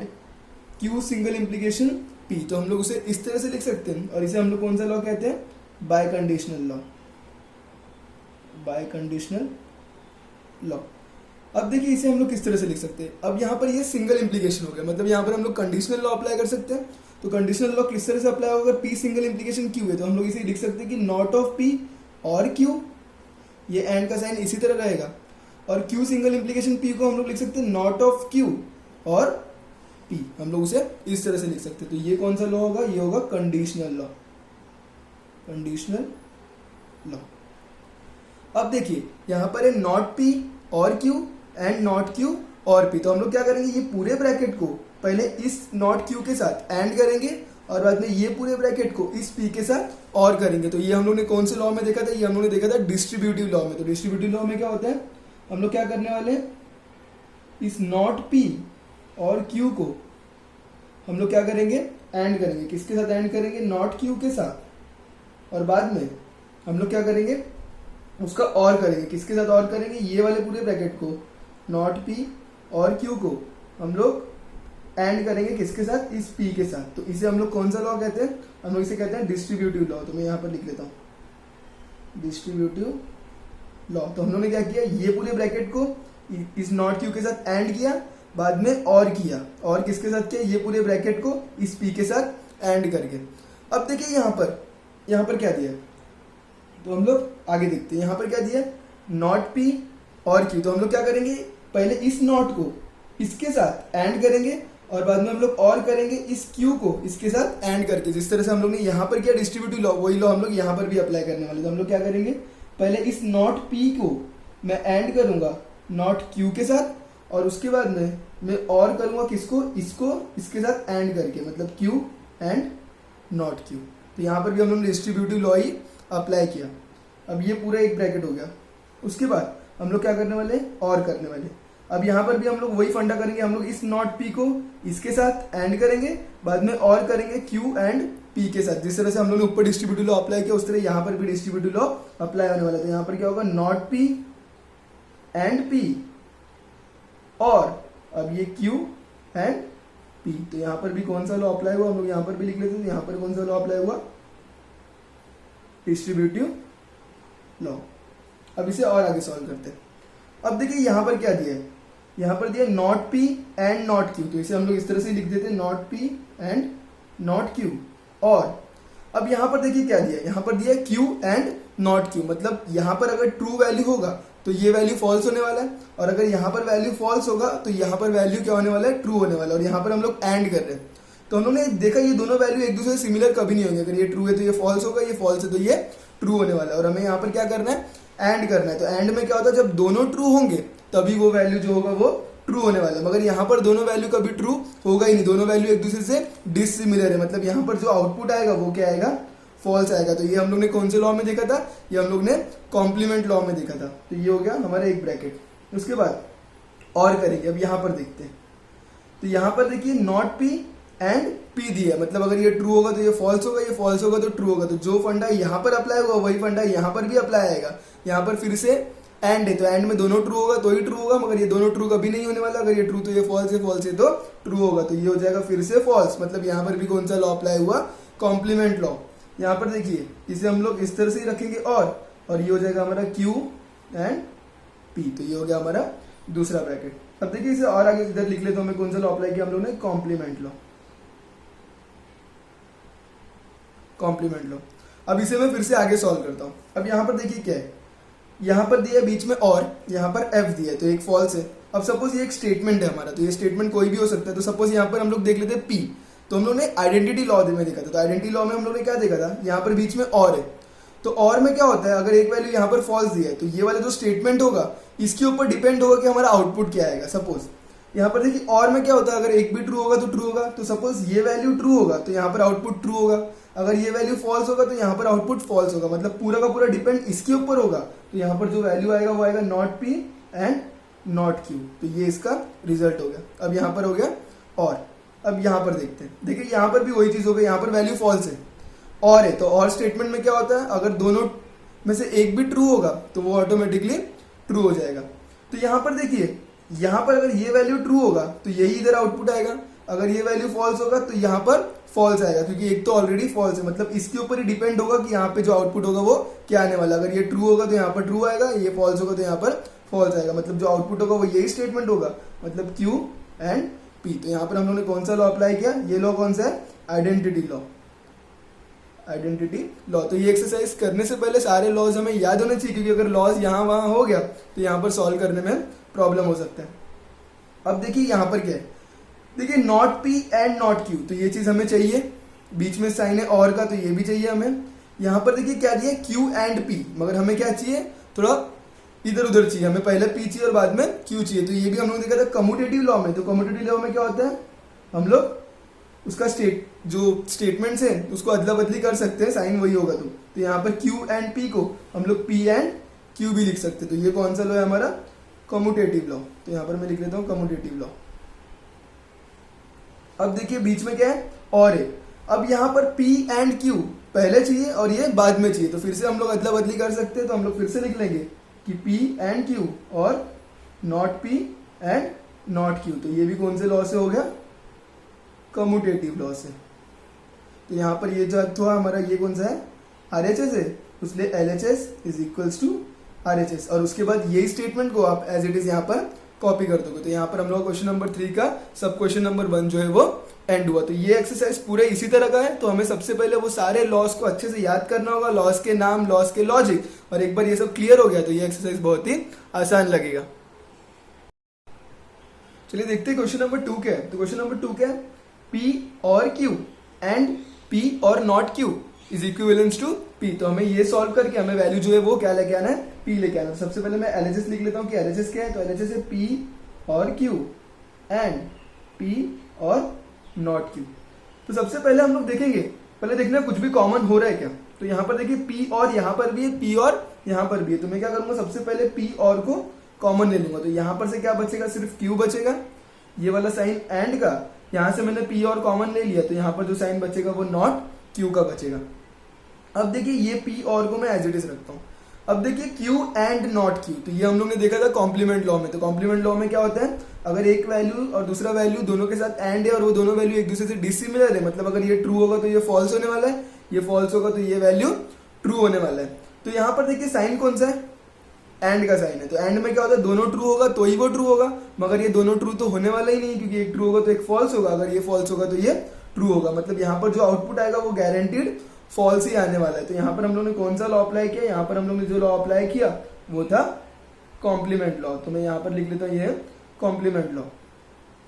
Q single implication P। तो हम लोग उसे इस तरह से लिख सकते हैं, और इसे हम लोग कौन सा लॉ कहते हैं, बाय कंडीशनल लॉ। अब देखिए इसे हम लोग किस तरह से लिख सकते हैं। अब यहाँ पर ये सिंगल इंप्लीकेशन हो गया, मतलब यहाँ पर हम लोग कंडीशनल लॉ अप्लाई कर सकते हैं। तो कंडीशनल लॉ किस तरह से अप्लाई होगा, P सिंगल इंप्लीकेशन Q है, तो हम लोग इसे लिख सकते हैं कि नॉट ऑफ P और Q ये एंड का साइन इसी तरह रहेगा। और क्यू सिंगल इम्प्लीकेशन पी को हम लोग लिख सकते हैं नॉट ऑफ क्यू और पी, हम लोग उसे इस तरह से लिख सकते हैं। तो ये कौन सा लॉ होगा, ये होगा कंडीशनल लॉ, कंडीशनल लॉ। अब देखिए यहाँ पर है नॉट पी और क्यू एंड नॉट क्यू और पी। तो हम लोग क्या करेंगे, ये पूरे ब्रैकेट को पहले इस नॉट क्यू के साथ एंड करेंगे और बाद में ये पूरे ब्रैकेट को इस पी के साथ और करेंगे। तो ये हम लोग ने कौन से लॉ में देखा था, ये हम लोग ने देखा था डिस्ट्रीब्यूटिव लॉ में। तो डिस्ट्रीब्यूटिव लॉ में क्या होता है, हम लोग क्या करने वाले हैं, इस नॉट पी और क्यू को हम लोग क्या करेंगे, एंड करेंगे। किसके साथ एंड करेंगे, नॉट क्यू के साथ। और बाद में हम लोग क्या करेंगे, उसका और करेंगे। किसके साथ और करेंगे, ये वाले पूरे ब्रैकेट को नॉट पी और क्यू को हम लोग एंड करेंगे किसके साथ, इस पी के साथ। तो इसे हम लोग कौन सा लॉ कहते हैं, हम लोग इसे कहते हैं डिस्ट्रीब्यूटिव लॉ। तो मैं यहाँ पर लिख लेता हूँ डिस्ट्रीब्यूटिव लॉ। तो हम लोग ने क्या किया, ये पूरे ब्रैकेट को इस नॉट क्यू के साथ एंड किया, बाद में और किया, और किसके साथ किया, ये पूरे ब्रैकेट को इस पी के साथ एंड करके। अब देखिए यहाँ पर क्या दिया, तो हम लोग आगे देखते हैं। यहाँ पर क्या दिया, नॉट पी और क्यू। तो हम लोग क्या करेंगे, पहले इस नॉट को इसके साथ एंड करेंगे और बाद में हम लोग और करेंगे इस क्यू को इसके साथ एंड करके। जिस तरह से हम लोग ने यहाँ पर किया डिस्ट्रीब्यूटिव लॉ, वही लॉ हम लोग यहाँ पर भी अप्लाई करने वाले। तो हम लोग क्या करेंगे, पहले इस नॉट पी को मैं एंड करूंगा नॉट क्यू के साथ और उसके बाद में मैं और करूंगा किसको, इसको इसके साथ एंड करके, मतलब क्यू एंड नॉट क्यू। तो यहाँ पर भी हम लोग ने डिस्ट्रीब्यूटिव लॉ ही अप्लाई किया। अब ये पूरा एक ब्रैकेट हो गया। उसके बाद हम लोग क्या करने वाले, और करने वाले। अब यहाँ पर भी हम लोग वही फंडा करेंगे, हम लोग इस नॉट पी को इसके साथ एंड करेंगे, बाद में और करेंगे क्यू एंड पी के साथ। जिस तरह से हम लोग ने ऊपर डिस्ट्रीब्यूटिव लॉ अप्लाई किया उस तरह यहाँ पर भी डिस्ट्रीब्यूटिव लॉ अप्लाई होने वाला है। तो यहाँ पर क्या होगा, नॉट पी एंड पी और अब ये क्यू एंड पी। तो यहाँ पर भी कौन सा लॉ अप्लाई हुआ, हम लोग यहाँ पर भी लिख लेते हैं। तो यहाँ पर कौन सा लॉ अप्लाई हुआ, डिस्ट्रीब्यूटिव लॉ। अब इसे और आगे सॉल्व करते हैं। अब देखिए यहाँ पर क्या दिया है, यहाँ पर दिया not P and not Q. तो इसे हम लोग इस तरह से लिख देते हैं, not P and not Q. और अब यहाँ पर देखिए क्या दिया है, यहाँ पर दिया है क्यू एंड नॉट क्यू। मतलब यहाँ पर अगर ट्रू वैल्यू होगा तो ये वैल्यू फॉल्स होने वाला है, और अगर यहाँ पर वैल्यू फॉल्स होगा तो यहाँ पर वैल्यू क्या होने वाला है, ट्रू होने वाला है। और यहाँ पर हम लोग एंड कर रहे हैं। तो हम लोगों ने देखा ये दोनों वैल्यू एक दूसरे से सिमिलर कभी नहीं होंगे। अगर ये ट्रू है तो ये फॉल्स होगा, ये फॉल्स है तो ये ट्रू होने वाला है। और हमें यहाँ पर क्या करना है, एंड करना है। तो एंड में क्या होता है, जब दोनों ट्रू होंगे तभी वो वैल्यू जो होगा वो ट्रू होने वाला है। मगर यहाँ पर दोनों वैल्यू कभी ट्रू होगा ही नहीं, दोनों वैल्यू एक दूसरे से डिसिमिलर है। मतलब यहाँ पर जो आउटपुट आएगा वो क्या आएगा, फॉल्स आएगा। तो ये हम लोग ने कौन से लॉ में देखा था, ये हम लोग ने कॉम्प्लीमेंट लॉ में देखा था। तो ये हो गया हमारा एक ब्रैकेट। उसके बाद और करेंगे। अब यहाँ पर देखते हैं। तो यहाँ पर देखिए नॉट पी एंड पी दिया, मतलब अगर ये ट्रू होगा तो ये फॉल्स होगा, ये फॉल्स होगा तो ट्रू होगा। तो जो फंडा यहाँ पर अप्लाई होगा वही फंडा यहाँ पर भी अप्लाई आएगा। यहाँ पर फिर से एंड है तो एंड में दोनों ट्रू होगा तो ही ट्रू होगा, मगर ये दोनों ट्रू कभी नहीं होने वाला। अगर ये ट्रू तो ये फॉल्स है, फॉल्स है तो ट्रू होगा। तो ये हो जाएगा फिर से फॉल्स। मतलब यहाँ पर भी कौन सा लॉ अप्लाई हुआ, कॉम्प्लीमेंट लॉ। यहाँ पर देखिए इसे हम लोग इस तरह से ही रखेंगे और ये हो जाएगा हमारा क्यू एंड पी। तो ये हो गया हमारा दूसरा ब्रैकेट। अब देखिए इसे और आगे इधर लिख लेते हैं, हमें कौन सा लॉ अप्लाई किया हम लोग ने, कॉम्प्लीमेंट लॉ, कॉम्प्लीमेंट लॉ। अब इसे मैं फिर से आगे सॉल्व करता हूँ। अब यहाँ पर देखिए क्या है, यहाँ पर दिया बीच में और यहाँ पर एफ दिया है तो एक फॉल्स है। अब सपोज ये एक स्टेटमेंट है हमारा, तो ये स्टेटमेंट कोई भी हो सकता है। तो सपोज यहाँ पर हम लोग देख लेते हैं पी। तो हम लोग ने आइडेंटिटी लॉ में देखा था। तो आइडेंटिटी लॉ में हम लोग ने क्या देखा था, यहाँ पर बीच में और है। तो और में क्या होता है, अगर एक वैल्यू यहाँ पर फॉल्स दिया है तो ये वाला जो स्टेटमेंट होगा इसके ऊपर डिपेंड होगा कि हमारा आउटपुट क्या आएगा। सपोज यहाँ पर देखिए और में क्या होता है, अगर एक भी ट्रू होगा तो ट्रू होगा। तो सपोज ये वैल्यू ट्रू होगा तो यहाँ पर आउटपुट ट्रू होगा, अगर ये वैल्यू फॉल्स होगा तो यहाँ पर आउटपुट फॉल्स होगा। मतलब पूरा का पूरा डिपेंड इसके ऊपर होगा। तो यहाँ पर जो वैल्यू आएगा वो आएगा not P and not Q. तो ये इसका रिजल्ट हो गया। अब यहाँ पर हो गया और अब यहाँ पर देखते हैं। देखिए यहाँ पर भी वही चीज हो गई, यहाँ पर वैल्यू फॉल्स है और है। तो और स्टेटमेंट में क्या होता है, अगर दोनों में से एक भी ट्रू होगा तो वो ऑटोमेटिकली ट्रू हो जाएगा। तो यहाँ पर देखिए, यहाँ पर अगर ये वैल्यू ट्रू होगा तो यही इधर आउटपुट आएगा, अगर ये वैल्यू फॉल्स होगा तो यहाँ पर फॉल्स आएगा, क्योंकि एक तो ऑलरेडी फॉल्स है। मतलब इसके ऊपर ही डिपेंड होगा कि यहाँ पे जो आउटपुट होगा वो क्या आने वाला। अगर ये ट्रू होगा तो यहाँ पर ट्रू आएगा, ये फॉल्स होगा तो यहाँ पर फॉल्स आएगा। मतलब जो आउटपुट होगा वो यही स्टेटमेंट होगा, मतलब क्यू एंड पी। तो यहाँ पर हम लोगों ने कौन सा लॉ अप्लाई किया, ये लॉ कौन सा है, आइडेंटिटी लॉ। Identity law. तो ये एक्सरसाइज करने से पहले सारे लॉज हमें याद होने चाहिए, क्योंकि अगर लॉज यहाँ वहाँ हो गया तो यहाँ पर सॉल्व करने में प्रॉब्लम हो सकता है। अब देखिए यहाँ पर क्या है, देखिए not P and not Q, तो ये चीज हमें चाहिए, बीच में साइन है और का, तो ये भी चाहिए हमें। यहाँ पर देखिए क्या दिया, क्यू एंड पी, मगर हमें क्या चाहिए, थोड़ा इधर उधर चाहिए, हमें पहले पी चाहिए और बाद में क्यू चाहिए। तो ये भी हम लोग देखा था कम्यूटेटिव लॉ में। तो कम्यूटेटिव लॉ में क्या होता है, हम लोग उसका जो स्टेटमेंट्स है उसको अदला बदली कर सकते हैं, साइन वही होगा। तो यहाँ पर क्यू एंड पी को हम लोग पी एंड क्यू भी लिख सकते हैं। तो ये कौन सा लॉ है हमारा, कम्यूटेटिव लॉ। तो यहाँ पर मैं लिख लेता हूँ कम्यूटेटिव लॉ। अब देखिए बीच में क्या है, और है। अब यहाँ पर P एंड Q पहले चाहिए और ये बाद में चाहिए, तो फिर से हम लोग अदला बदली कर सकते हैं। तो हम लोग फिर से लिख लेंगे कि P एंड Q और not P and not Q। तो ये भी कौन से लॉ से हो गया, कम्यूटेटिव लॉ से। तो यहाँ पर ये जो अर्थ हुआ हमारा, ये कौन सा है, RHS है, इसलिए LHS is equals to RHS। और उसके बाद यही स्टेटमेंट को आप एज इट इज यहाँ पर कॉपी कर दोगे। तो यहाँ पर हम लोग क्वेश्चन नंबर 3 का सब क्वेश्चन नंबर 1 जो है वो एंड हुआ। तो ये एक्सरसाइज पूरे इसी तरह का है। तो हमें सबसे पहले वो सारे लॉस को अच्छे से याद करना होगा, लॉस के नाम, लॉस के लॉजिक, और एक बार ये सब क्लियर हो गया तो ये एक्सरसाइज बहुत ही आसान लगेगा। चलिए देखते हैं क्वेश्चन नंबर 2 क्या है। तो क्वेश्चन नंबर 2 क्या है, P और Q एंड P और not Q is equivalence to P। तो हमें ये सॉल्व करके हमें वैल्यू जो है वो क्या लेके आना है, P लेके आना है। तो सबसे पहले मैं LHS लिख लेता हूँ कि LHS क्या है। तो LHS है P और Q एंड P और नॉट Q। तो सबसे पहले हम लोग देखेंगे, पहले देखना कुछ भी कॉमन हो रहा है क्या। तो यहाँ पर देखिए P और यहाँ पर भी है, P और यहाँ पर भी है। तो मैं क्या करूंगा, सबसे पहले P और को कॉमन ले लूंगा। तो यहाँ पर से क्या बचेगा, सिर्फ Q बचेगा, ये वाला साइन एंड का। यहाँ से मैंने P और कॉमन ले लिया, तो यहाँ पर जो साइन बचेगा वो नॉट Q का बचेगा। अब देखिए ये P और को मैं एज इट इज रखता हूँ। अब देखिए Q एंड नॉट Q, तो ये हम लोग ने देखा था कॉम्प्लीमेंट लॉ में। तो कॉम्प्लीमेंट लॉ में क्या होता है, अगर एक वैल्यू और दूसरा वैल्यू दोनों के साथ एंड है और वो दोनों वैल्यू एक दूसरे से डिसिमिलर है, मतलब अगर ये ट्रू होगा तो ये फॉल्स होने वाला है, ये फॉल्स होगा तो ये वैल्यू ट्रू होने वाला है। तो यहाँ पर देखिए साइन कौन सा है, एंड का साइन है। तो एंड में क्या होता है, दोनों ट्रू होगा तो ही वो ट्रू होगा, मगर ये दोनों ट्रू तो होने वाला ही नहीं, क्योंकि एक ट्रू होगा तो एक फॉल्स होगा, अगर ये फॉल्स होगा तो ये ट्रू होगा। मतलब यहाँ पर जो आउटपुट आएगा वो गारंटीड फॉल्स ही आने वाला है। तो यहाँ पर हम लोग ने कौन सा लॉ अप्लाई किया, यहाँ पर हम लोग ने जो लॉ अप्लाई किया वो था कॉम्प्लीमेंट लॉ। तो मैं यहाँ पर लिख लेता हूँ ये कॉम्प्लीमेंट लॉ।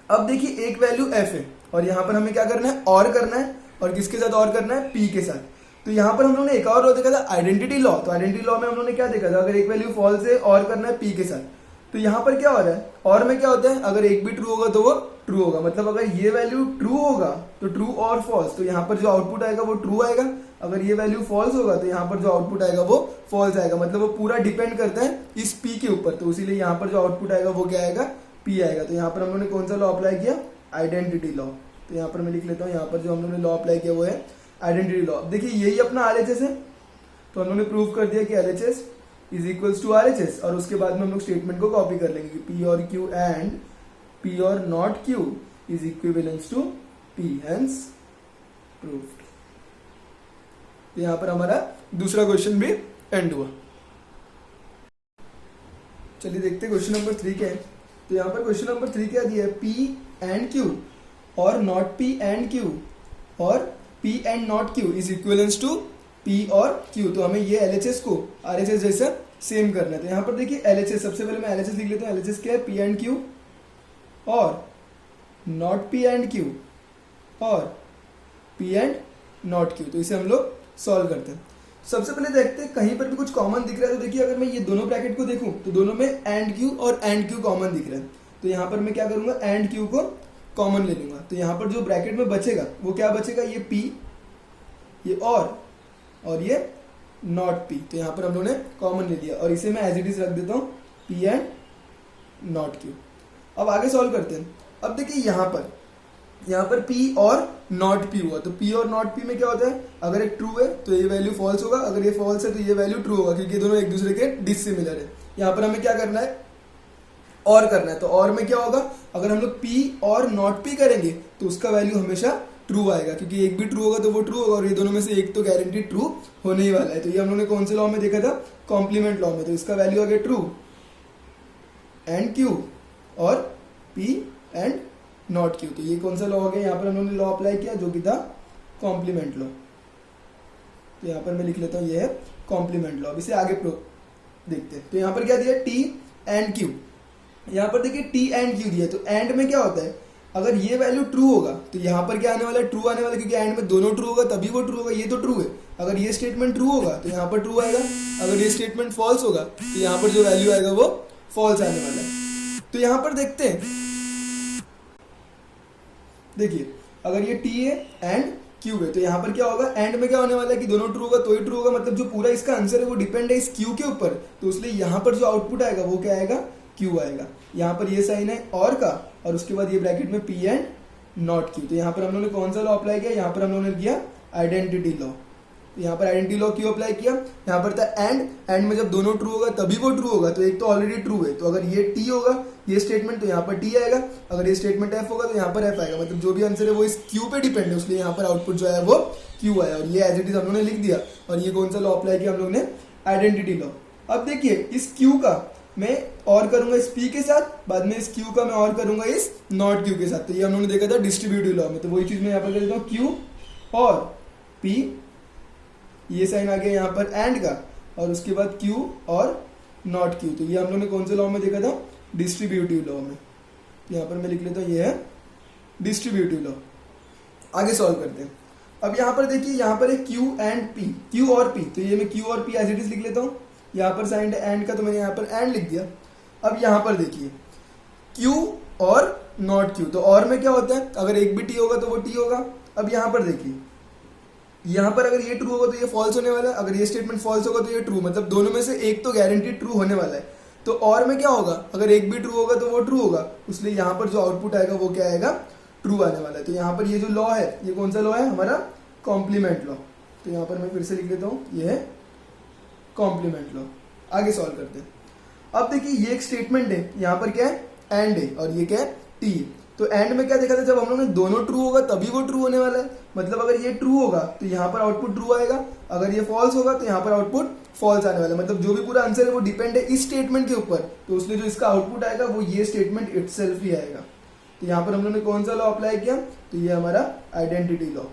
अब देखिए एक वैल्यू f है और यहाँ पर हमें क्या करना है, और करना है, और किसके साथ और करना है, p के साथ। तो यहाँ पर हम लोग ने एक और लॉ देखा था, आइडेंटिटी लॉ। तो आइडेंटिटी लॉ में हम लोग ने क्या देखा था, अगर एक वैल्यू फॉल्स है और करना है p के साथ। तो यहाँ पर क्या हो रहा है, और में क्या होता है, अगर एक भी ट्रू होगा तो वो ट्रू होगा, मतलब अगर ये वैल्यू ट्रू होगा तो ट्रू और फॉल्स, तो यहाँ पर जो आउटपुट आएगा वो ट्रू आएगा। अगर ये वैल्यू फॉल्स होगा तो यहाँ पर जो आउटपुट आएगा वो फॉल्स आएगा, मतलब वो पूरा डिपेंड करता है इस p के ऊपर। तो इसीलिए यहाँ पर जो आउटपुट आएगा वो क्या आएगा, p आएगा। तो यहाँ पर हम लोगों ने कौन सा लॉ अप्लाई किया, आइडेंटिटी लॉ। तो यहाँ पर मैं लिख लेता हूँ, यहाँ पर जो हम लोगों ने लॉ अप्लाई किया वो है आइडेंटिटी लॉ। देखिए यही अपना RHS है, तो हम लोगों ने प्रूव कर दिया कि LHS is equals to RHS। और उसके बाद में हम लोग स्टेटमेंट को कॉपी कर लेंगे कि P और Q एंड P और not Q is equivalence to P, hence proved. तो यहाँ पर हमारा दूसरा क्वेश्चन भी एंड हुआ। चलिए देखते हैं क्वेश्चन नंबर 3 क्या है। तो यहाँ पर क्वेश्चन नंबर 3 क्या दिया है, P एंड Q और नॉट P एंड Q और P and not Q is equivalence to P और Q। तो हमें ये LHS को RHS जैसे सेम करना है। तो यहाँ पर देखिए LHS, सबसे पहले मैं LHS लिख लेता हूँ। LHS क्या है, P एंड Q और नॉट P एंड Q और P एंड नॉट Q। तो इसे हम लोग सॉल्व करते हैं। सबसे पहले देखते हैं कहीं पर भी कुछ कॉमन दिख रहा है। तो देखिए अगर मैं ये दोनों ब्रैकेट को देखूं तो दोनों में एंड Q और एंड Q कॉमन दिख रहा है। तो यहाँ पर मैं क्या करूंगा, एंड Q को कॉमन ले लूंगा। तो यहाँ पर जो ब्रैकेट में बचेगा वो क्या बचेगा, ये P, ये और ये नॉट P। तो यहाँ पर हम लोगों ने कॉमन ले लिया और इसे मैं एज इट इज रख देता हूँ P एंड नॉट Q। अब आगे सॉल्व करते हैं। अब देखिए यहाँ पर P और नॉट P हुआ। तो P और नॉट P में क्या होता है, अगर एक ट्रू है तो ये वैल्यू फॉल्स होगा, अगर ये फॉल्स है तो ये वैल्यू ट्रू होगा, क्योंकि दोनों एक दूसरे के डिसिमिलर है। यहाँ पर हमें क्या करना है, और करना है। तो और में क्या होगा, अगर हम लोग P और नॉट P करेंगे तो उसका वैल्यू हमेशा ट्रू आएगा, क्योंकि एक भी ट्रू होगा तो वो ट्रू होगा और ये दोनों में से एक तो गारंटी ट्रू होने ही वाला है। तो ये हम लोगों ने कौन से लॉ में देखा था, कॉम्प्लीमेंट लॉ में। तो इसका वैल्यू आ गया ट्रू एंड Q और P एंड नॉट Q। तो ये कौन सा लॉ हो गया, यहाँ पर हम लोगों ने लॉ अप्लाई किया जो कि था कॉम्प्लीमेंट लॉ। तो यहाँ पर मैं लिख लेता हूँ ये है कॉम्प्लीमेंट लॉ। अब इसे आगे देखते हैं। तो यहाँ पर क्या दिया, टी एंड क्यू। यहाँ पर देखिए टी एंड क्यू दिया, तो एंड में क्या होता है, अगर ये वैल्यू ट्रू होगा तो यहाँ पर क्या आने वाला है, ट्रू आने वाला है, क्योंकि एंड में दोनों ट्रू होगा तभी वो ट्रू होगा, ये तो ट्रू है। अगर ये स्टेटमेंट ट्रू होगा तो यहाँ पर ट्रू आएगा, अगर ये स्टेटमेंट फॉल्स होगा तो यहाँ पर जो वैल्यू आएगा वो फॉल्स आने वाला है। तो यहाँ पर देखते हैं, देखिए अगर ये टी है एंड क्यू है तो यहाँ पर क्या होगा, एंड में क्या होने वाला है कि दोनों ट्रू होगा तो ही ट्रू होगा, मतलब जो पूरा इसका आंसर है वो डिपेंड है इस क्यू के ऊपर, तो इसलिए यहाँ पर जो आउटपुट आएगा वो क्या आएगा, क्यू आएगा। यहाँ पर ये साइन है और का, और उसके बाद ये ब्रैकेट में पी एंड नॉट क्यू। तो यहाँ पर हम लोगों ने कौन सा लॉ अप्लाई किया, यहाँ पर हम लोगों ने किया आइडेंटिटी लॉ। तो यहाँ पर आइडेंटिटी लॉ क्यों अप्लाई किया, यहाँ पर था एंड में जब दोनों ट्रू होगा तभी वो ट्रू होगा, तो एक तो ऑलरेडी ट्रू है, तो अगर ये टी होगा ये स्टेटमेंट तो यहाँ पर टी आएगा, अगर ये स्टेटमेंट एफ होगा तो यहाँ पर एफ आएगा, मतलब जो भी आंसर है वो इस क्यू पे डिपेंड है, इसलिए यहाँ पर आउटपुट जो है वो क्यू आया। और ये एज इट इज हम लोगों ने लिख दिया। और ये कौन सा लॉ अप्लाई किया हम लोगों ने, आइडेंटिटी लॉ। अब देखिए इस क्यू का मैं और करूंगा इस पी के साथ, बाद में इस क्यू का मैं और करूंगा इस नॉट क्यू के साथ। तो ये हम लोगों ने देखा था डिस्ट्रीब्यूटिव लॉ में, तो वही चीज मैं यहाँ पर कर देता हूँ, क्यू और पी, ये साइन आ गया यहाँ पर एंड का, और उसके बाद क्यू और नॉट क्यू। तो ये हम लोगों ने कौन से लॉ में देखा था, डिस्ट्रीब्यूटिव लॉ में। तो यहाँ पर मैं लिख लेता हूँ ये है डिस्ट्रीब्यूटिव लॉ। आगे सॉल्व करते हैं। अब यहाँ पर देखिए यहाँ पर है क्यू एंड पी, क्यू और पी, तो ये मैं क्यू और पी एज इट इज लिख लेता हूँ। यहाँ पर साइन है एंड का, तो मैंने यहाँ पर एंड लिख दिया। अब यहाँ पर देखिए क्यू और नॉट क्यू, तो और में क्या होता है, अगर एक भी टी होगा तो वो टी होगा। अब यहाँ पर देखिए यहाँ पर अगर ये ट्रू होगा तो ये फॉल्स होने वाला है, अगर ये स्टेटमेंट फॉल्स होगा तो ये ट्रू, मतलब दोनों में से एक तो गारंटी ट्रू होने वाला है। तो और में क्या होगा, अगर एक भी ट्रू होगा तो वो ट्रू होगा, इसलिए यहाँ पर जो आउटपुट आएगा वो क्या आएगा, ट्रू आने वाला है। तो यहाँ पर ये जो लॉ है ये कौन सा लॉ है, हमारा कॉम्प्लीमेंट लॉ। तो यहाँ पर मैं फिर से लिख देता हूँ ये है कॉम्प्लीमेंट लॉ। आगे सॉल्व करते हैं। अब देखिए ये एक स्टेटमेंट है, यहाँ पर क्या है एंड है, और ये क्या है टी। तो एंड में क्या देखा था, जब हम लोगों ने दोनों ट्रू होगा तभी वो ट्रू होने वाला है, मतलब अगर ये ट्रू होगा तो यहाँ पर आउटपुट ट्रू आएगा, अगर ये फॉल्स होगा तो यहाँ पर आउटपुट फॉल्स आने वाला है, मतलब जो भी पूरा आंसर है वो डिपेंड है इस स्टेटमेंट के ऊपर, तो उसलिए जो इसका आउटपुट आएगा वो ये स्टेटमेंट इटसेल्फ ही आएगा। तो यहाँ पर हम लोगों ने कौन सा लॉ अप्लाई किया, तो ये हमारा आइडेंटिटी लॉ।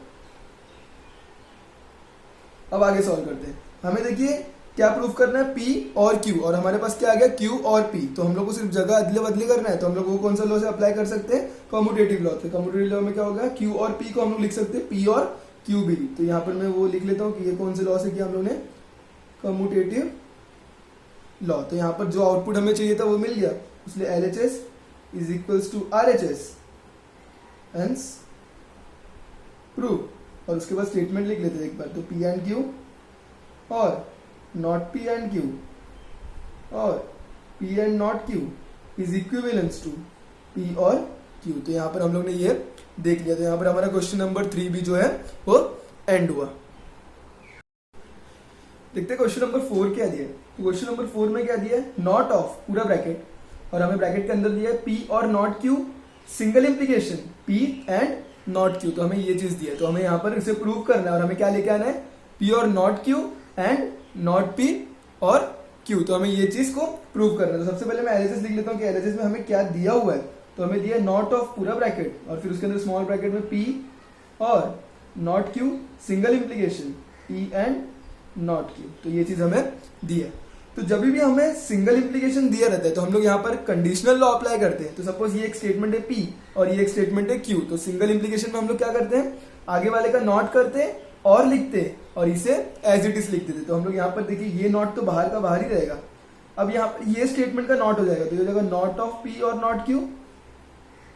अब आगे सॉल्व करते हैं। हमें देखिए क्या प्रूफ करना है, P और Q, और हमारे पास क्या आ गया Q और P, तो हम लोग को सिर्फ जगह अदले बदली करना है, तो हम लोग को कौन सा लॉ से अप्लाई कर सकते हैं, कम्यूटेटिव लॉ। तो कम्यूटेटिव लॉ में क्या होगा, Q और P को हम लोग लिख सकते हैं P और Q भी। तो यहाँ पर मैं वो लिख लेता हूँ कि ये कौन से लॉ से किया हम लोग ने, कम्यूटेटिव लॉ। तो यहाँ पर जो आउटपुट हमें चाहिए था वो मिल गया, इसलिए LHS is equals to RHS, hence prove. और उसके बाद स्टेटमेंट लिख लेते हैं एक बार, तो P एंड Q और not P and Q और P and not Q is equivalence to P और Q। तो यहाँ पर हम लोग ने ये देख लिया। तो यहाँ पर हमारा क्वेश्चन नंबर 3 भी जो है वो एंड हुआ। देखते हैं क्वेश्चन नंबर 4 क्या दिया है। क्वेश्चन नंबर 4 में क्या दिया है, नॉट ऑफ पूरा ब्रैकेट, और हमें ब्रैकेट के अंदर दिया है P और not Q, single implication P and not Q। तो हमें ये चीज दिया है, तो हमें यहाँ पर इसे प्रूव करना है, और हमें क्या लेके आना है, P और not Q and not P और Q। तो हमें ये चीज को प्रूव करना है। तो सबसे पहले मैं LHS लिख लेता हूँ कि LHS में हमें क्या दिया हुआ है। तो हमें दिया नॉट ऑफ पूरा ब्रैकेट, और फिर उसके अंदर स्मॉल ब्रैकेट में P और not Q, single implication P and not Q। तो ये चीज हमें दी है। तो जब भी हमें सिंगल इंप्लीकेशन दिया रहता है तो हम लोग यहाँ पर कंडीशनल लॉ अप्लाई करते हैं। तो सपोज ये एक स्टेटमेंट है P और ये एक स्टेटमेंट है Q, तो सिंगल इंप्लीकेशन में हम लोग क्या करते हैं, आगे वाले का नॉट करते हैं और लिखते हैं, और इसे एज इट इज लिख देते। तो हम लोग यहाँ पर देखिए ये नॉट तो बाहर का बाहर ही रहेगा। अब यहाँ पर ये स्टेटमेंट का नॉट हो जाएगा, तो ये हो जाएगा नॉट ऑफ P और नॉट Q।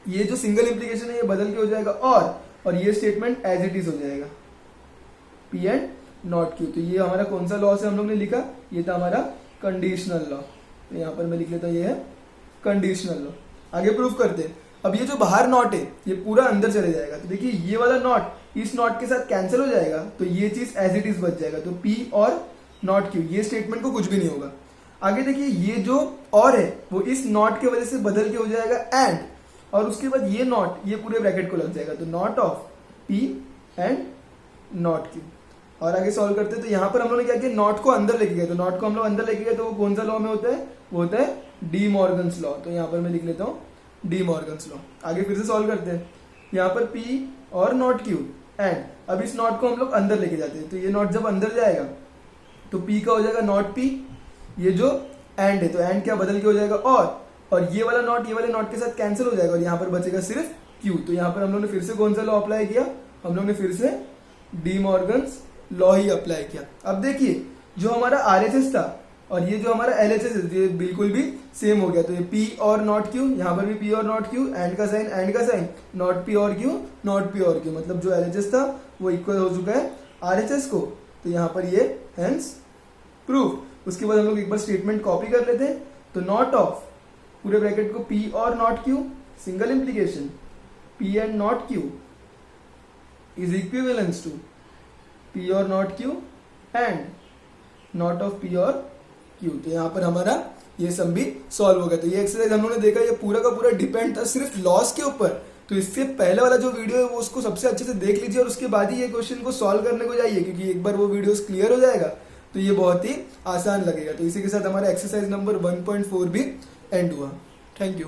ये जो सिंगल इंप्लीकेशन है ये बदल के हो जाएगा और ये स्टेटमेंट एज इट इज हो जाएगा P एंड नॉट Q। तो ये हमारा कौन सा लॉ से हम लोग ने लिखा, ये था हमारा कंडीशनल लॉ। तो यहाँ पर मैं लिख लेता हूँ ये है कंडीशनल लॉ। आगे प्रूफ करते हैं। अब ये जो बाहर नॉट है ये पूरा अंदर चले जाएगा, तो देखिए ये वाला नॉट इस नॉट के साथ कैंसिल हो जाएगा, तो ये चीज एज इट इज बच जाएगा। तो P और नॉट Q, ये स्टेटमेंट को कुछ भी नहीं होगा। आगे देखिए ये जो और है वो इस नॉट की वजह से बदल के हो जाएगा एंड, और उसके बाद ये नॉट ये पूरे ब्रैकेट को लग जाएगा। तो not of P and not Q। और आगे सॉल्व करते हैं। तो यहाँ पर हम लोग ने क्या किया, नॉट को अंदर लेके गए। तो नॉट को हम लोग अंदर लेके गए, तो वो कौन सा लॉ में होता है, वो होता है डी मॉर्गन्स लॉ। तो यहाँ पर मैं लिख लेता हूँ डी मॉर्गन्स लॉ। आगे फिर से सॉल्व करते हैं। यहाँ पर P और नॉट Q एंड। अब इस नॉट को हम लोग अंदर लेके जाते हैं, तो ये नॉट जब अंदर जाएगा तो पी का हो जाएगा नॉट पी, ये जो एंड है तो एंड क्या बदल के हो जाएगा और ये वाला नॉट ये वाले नॉट के साथ कैंसिल हो जाएगा और यहाँ पर बचेगा सिर्फ क्यू। तो यहाँ पर हम लोग ने फिर से कौन सा लॉ अप्लाई किया, हम लोग ने फिर से डी मॉर्गन्स लॉ ही अप्लाई किया। अब देखिए जो हमारा आरएचएस था और ये जो हमारा एलएचएस है ये बिल्कुल भी सेम हो गया, तो ये पी और नॉट क्यू, यहाँ पर भी पी और नॉट क्यू, एंड का साइन, नॉट पी और क्यू, नॉट पी और क्यू, मतलब जो एलएचएस था वो इक्वल हो चुका है आरएचएस को, तो यहाँ पर ये हेंस प्रूफ। उसके बाद हम लोग एक बार स्टेटमेंट कॉपी कर लेते हैं, तो नॉट ऑफ पूरे ब्रैकेट को पी और not Q, single implication P and not Q is equivalence to P और not Q and not of P और क्यू। तो यहाँ पर हमारा ये सम भी सॉल्व हो गया। तो ये एक्सरसाइज हम लोगों ने देखा ये पूरा का पूरा डिपेंड था सिर्फ लॉस के ऊपर, तो इससे पहले वाला जो वीडियो है वो उसको सबसे अच्छे से देख लीजिए और उसके बाद ही ये क्वेश्चन को सॉल्व करने को जाइए, क्योंकि एक बार वो वीडियोस क्लियर हो जाएगा तो ये बहुत ही आसान लगेगा। तो इसी के साथ हमारा एक्सरसाइज नंबर 1.4 भी एंड हुआ। Thank you.